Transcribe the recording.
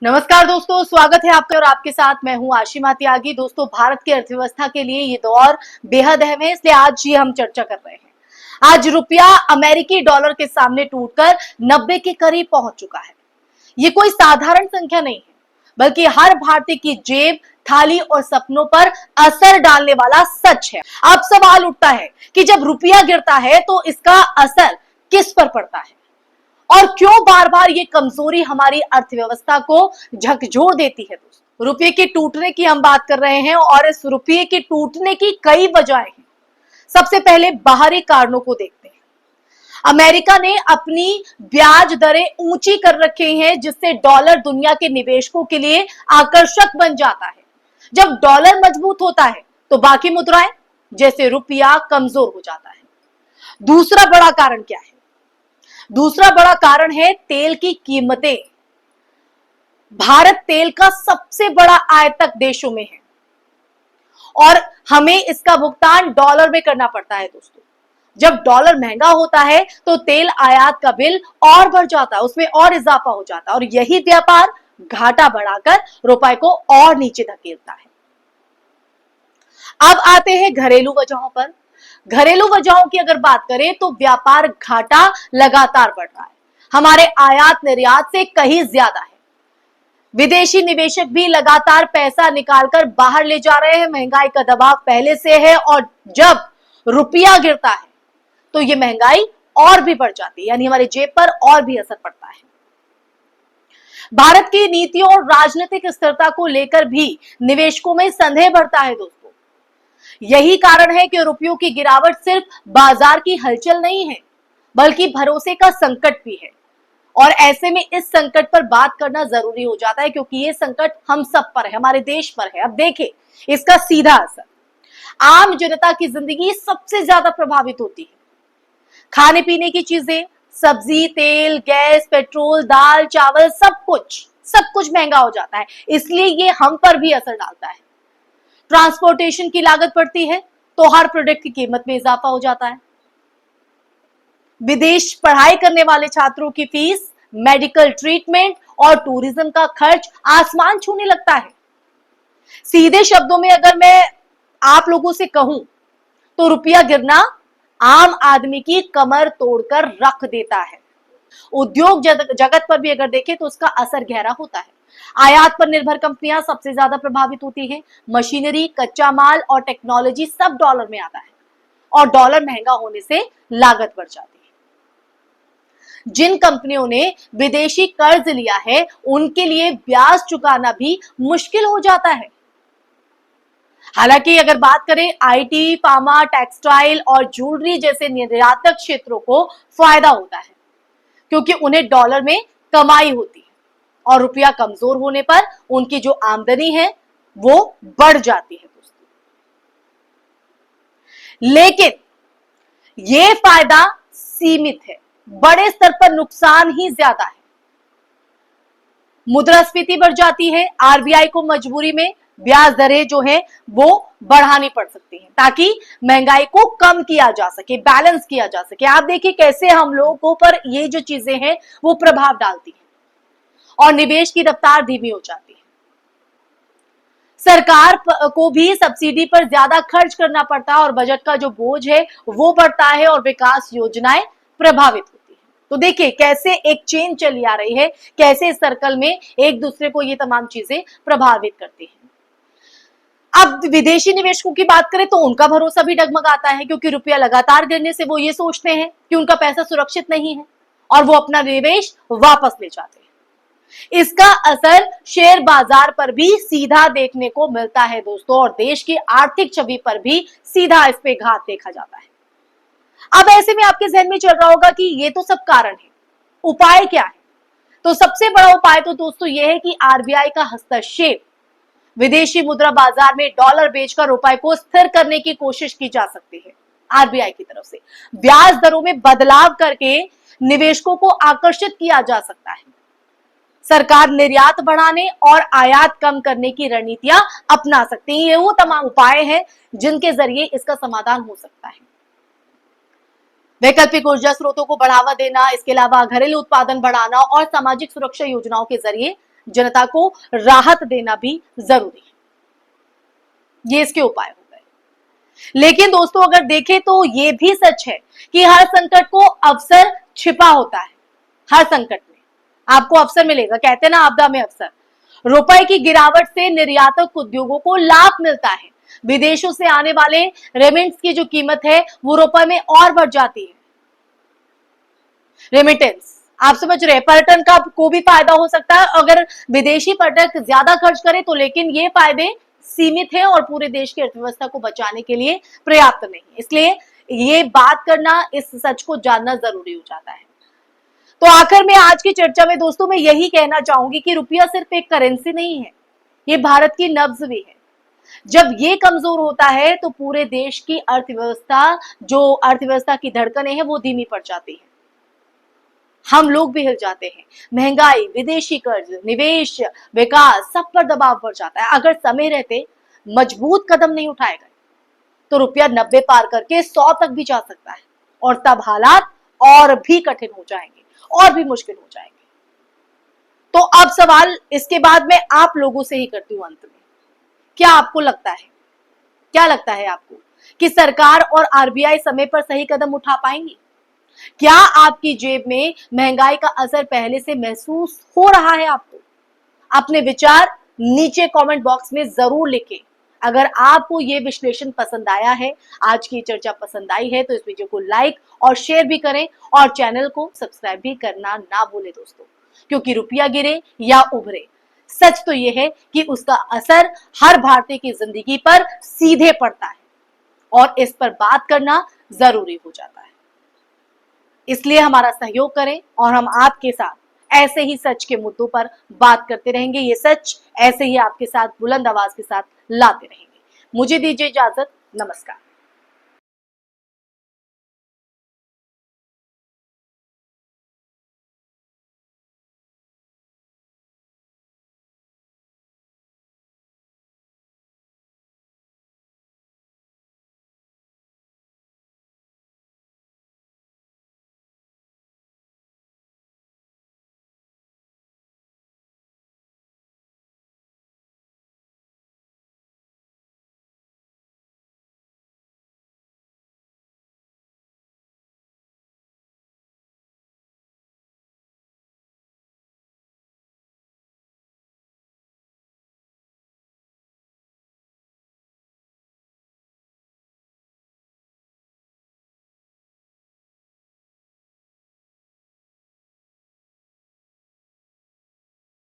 नमस्कार दोस्तों, स्वागत है आपका और आपके साथ मैं हूं आशिमा त्यागी। दोस्तों, भारत की अर्थव्यवस्था के लिए ये दौर बेहद अहम है, इसलिए आज ये हम चर्चा कर रहे हैं। आज रुपया अमेरिकी डॉलर के सामने टूटकर 90 के करीब पहुंच चुका है। ये कोई साधारण संख्या नहीं है, बल्कि हर भारतीय की जेब, थाली और सपनों पर असर डालने वाला सच है। अब सवाल उठता है कि जब रुपया गिरता है तो इसका असर किस पर पड़ता है और क्यों बार बार ये कमजोरी हमारी अर्थव्यवस्था को झकझोर देती है। दोस्तों, रुपये के टूटने की हम बात कर रहे हैं और इस रुपये के टूटने की कई वजहें हैं। सबसे पहले बाहरी कारणों को देखते हैं। अमेरिका ने अपनी ब्याज दरें ऊंची कर रखी हैं, जिससे डॉलर दुनिया के निवेशकों के लिए आकर्षक बन जाता है। जब डॉलर मजबूत होता है तो बाकी मुद्राएं जैसे रुपया कमजोर हो जाता है। दूसरा बड़ा कारण क्या है? दूसरा बड़ा कारण है तेल की कीमतें। भारत तेल का सबसे बड़ा आयातक देशों में है और हमें इसका भुगतान डॉलर में करना पड़ता है। दोस्तों, जब डॉलर महंगा होता है तो तेल आयात का बिल और बढ़ जाता है, उसमें और इजाफा हो जाता है और यही व्यापार घाटा बढ़ाकर रुपए को और नीचे धकेलता है। अब आते हैं घरेलू वजहों पर। घरेलू वजहों की अगर बात करें तो व्यापार घाटा लगातार बढ़ रहा है। हमारे आयात निर्यात से कहीं ज्यादा है। विदेशी निवेशक भी लगातार पैसा निकालकर बाहर ले जा रहे हैं। महंगाई का दबाव पहले से है और जब रुपया गिरता है तो यह महंगाई और भी बढ़ जाती है, यानी हमारे जेब पर और भी असर पड़ता है। भारत की नीतियों और राजनीतिक स्थिरता को लेकर भी निवेशकों में संदेह बढ़ता है। दोस्तों, यही कारण है कि रुपयों की गिरावट सिर्फ बाजार की हलचल नहीं है, बल्कि भरोसे का संकट भी है। और ऐसे में इस संकट पर बात करना जरूरी हो जाता है, क्योंकि ये संकट हम सब पर है, हमारे देश पर है। अब देखें इसका सीधा असर। आम जनता की जिंदगी सबसे ज्यादा प्रभावित होती है। खाने पीने की चीजें, सब्जी, तेल, गैस, पेट्रोल, दाल, चावल, सब कुछ महंगा हो जाता है, इसलिए ये हम पर भी असर डालता है। ट्रांसपोर्टेशन की लागत बढ़ती है तो हर प्रोडक्ट की कीमत में इजाफा हो जाता है। विदेश पढ़ाई करने वाले छात्रों की फीस, मेडिकल ट्रीटमेंट और टूरिज्म का खर्च आसमान छूने लगता है। सीधे शब्दों में अगर मैं आप लोगों से कहूं तो रुपया गिरना आम आदमी की कमर तोड़कर रख देता है। उद्योग जगत पर भी अगर देखें तो उसका असर गहरा होता है। आयात पर निर्भर कंपनियां सबसे ज्यादा प्रभावित होती हैं। मशीनरी, कच्चा माल और टेक्नोलॉजी सब डॉलर में आता है और डॉलर महंगा होने से लागत बढ़ जाती है। जिन कंपनियों ने विदेशी कर्ज लिया है उनके लिए ब्याज चुकाना भी मुश्किल हो जाता है। हालांकि अगर बात करें आईटी, फार्मा, टेक्सटाइल और ज्वेलरी जैसे निर्यातक क्षेत्रों को फायदा होता है, क्योंकि उन्हें डॉलर में कमाई होती है और रुपया कमजोर होने पर उनकी जो आमदनी है वो बढ़ जाती है। दोस्तों, लेकिन ये फायदा सीमित है, बड़े स्तर पर नुकसान ही ज्यादा है। मुद्रास्फीति बढ़ जाती है। आरबीआई को मजबूरी में ब्याज दरें जो है वो बढ़ानी पड़ सकती हैं, ताकि महंगाई को कम किया जा सके, बैलेंस किया जा सके। आप देखिए कैसे हम लोगों पर ये जो चीजें हैं वो प्रभाव डालती हैं और निवेश की रफ्तार धीमी हो जाती है। सरकार को भी सब्सिडी पर ज्यादा खर्च करना पड़ता है और बजट का जो बोझ है वो बढ़ता है और विकास योजनाएं प्रभावित होती है। तो देखिए कैसे एक चेन चली आ रही है, कैसे इस सर्कल में एक दूसरे को ये तमाम चीजें प्रभावित करती हैं। अब विदेशी निवेशकों की बात करें तो उनका भरोसा भी डगमगाता है, क्योंकि रुपया लगातार गिरने से वो ये सोचते हैं कि उनका पैसा सुरक्षित नहीं है और वो अपना निवेश वापस ले जाते हैं। इसका असर शेयर बाजार पर भी सीधा देखने को मिलता है दोस्तों, और देश की आर्थिक छवि पर भी सीधा इस पे घात देखा जाता है। अब ऐसे में आपके जहन में चल रहा होगा कि ये तो सब कारण है, उपाय क्या है? तो सबसे बड़ा उपाय तो दोस्तों ये है कि आरबीआई का हस्तक्षेप। विदेशी मुद्रा बाजार में डॉलर बेचकर रुपए को स्थिर करने की कोशिश की जा सकती है आरबीआई की तरफ से। ब्याज दरों में बदलाव करके निवेशकों को आकर्षित किया जा सकता है। सरकार निर्यात बढ़ाने और आयात कम करने की रणनीतियां अपना सकती है। ये वो तमाम उपाय हैं जिनके जरिए इसका समाधान हो सकता है। वैकल्पिक ऊर्जा स्रोतों को बढ़ावा देना, इसके अलावा घरेलू उत्पादन बढ़ाना और सामाजिक सुरक्षा योजनाओं के जरिए जनता को राहत देना भी जरूरी है। ये इसके उपाय हो गए। लेकिन दोस्तों अगर देखें तो ये भी सच है कि हर संकट को अवसर छिपा होता है। हर संकट में आपको अवसर मिलेगा, कहते हैं ना आपदा में अवसर। रुपए की गिरावट से निर्यातक उद्योगों को लाभ मिलता है। विदेशों से आने वाले रेमिटेंस की जो कीमत है वो रुपए में और बढ़ जाती है। रेमिटेंस आप समझ रहे हैं, पर्यटन का को भी फायदा हो सकता है अगर विदेशी पर्यटक ज्यादा खर्च करे तो, लेकिन ये फायदे सीमित है और पूरे देश की अर्थव्यवस्था को बचाने के लिए पर्याप्त नहीं। इसलिए ये बात करना, इस सच को जानना जरूरी हो जाता है। तो आखिर में आज की चर्चा में दोस्तों मैं यही कहना चाहूंगी कि रुपया सिर्फ एक करेंसी नहीं है, ये भारत की नब्ज भी है। जब ये कमजोर होता है तो पूरे देश की अर्थव्यवस्था, जो अर्थव्यवस्था की धड़कनें हैं वो धीमी पड़ जाती है। हम लोग भी हिल जाते हैं। महंगाई, विदेशी कर्ज, निवेश, विकास सब पर दबाव पड़ जाता है। अगर समय रहते मजबूत कदम नहीं उठाए गए तो रुपया 90 पार करके 100 तक भी जा सकता है और तब हालात और भी कठिन हो जाएंगे और भी मुश्किल हो जाएंगे। तो अब सवाल इसके बाद में आप लोगों से ही करती हूं अंत में, क्या आपको लगता है, क्या लगता है आपको कि सरकार और आरबीआई समय पर सही कदम उठा पाएंगी? क्या आपकी जेब में महंगाई का असर पहले से महसूस हो रहा है आपको? अपने विचार नीचे कमेंट बॉक्स में जरूर लिखें। अगर आपको ये विश्लेषण पसंद आया है, आज की चर्चा पसंद आई है तो इस वीडियो को लाइक और शेयर भी करें और चैनल को सब्सक्राइब भी करना ना भूलें दोस्तों, क्योंकि रुपया गिरे या उभरे, सच तो यह है कि उसका असर हर भारतीय की जिंदगी पर सीधे पड़ता है और इस पर बात करना जरूरी हो जाता है। इसलिए हमारा सहयोग करें और हम आपके साथ ऐसे ही सच के मुद्दों पर बात करते रहेंगे। ये सच ऐसे ही आपके साथ बुलंद आवाज के साथ लाते रहेंगे। मुझे दीजिए इजाजत, नमस्कार।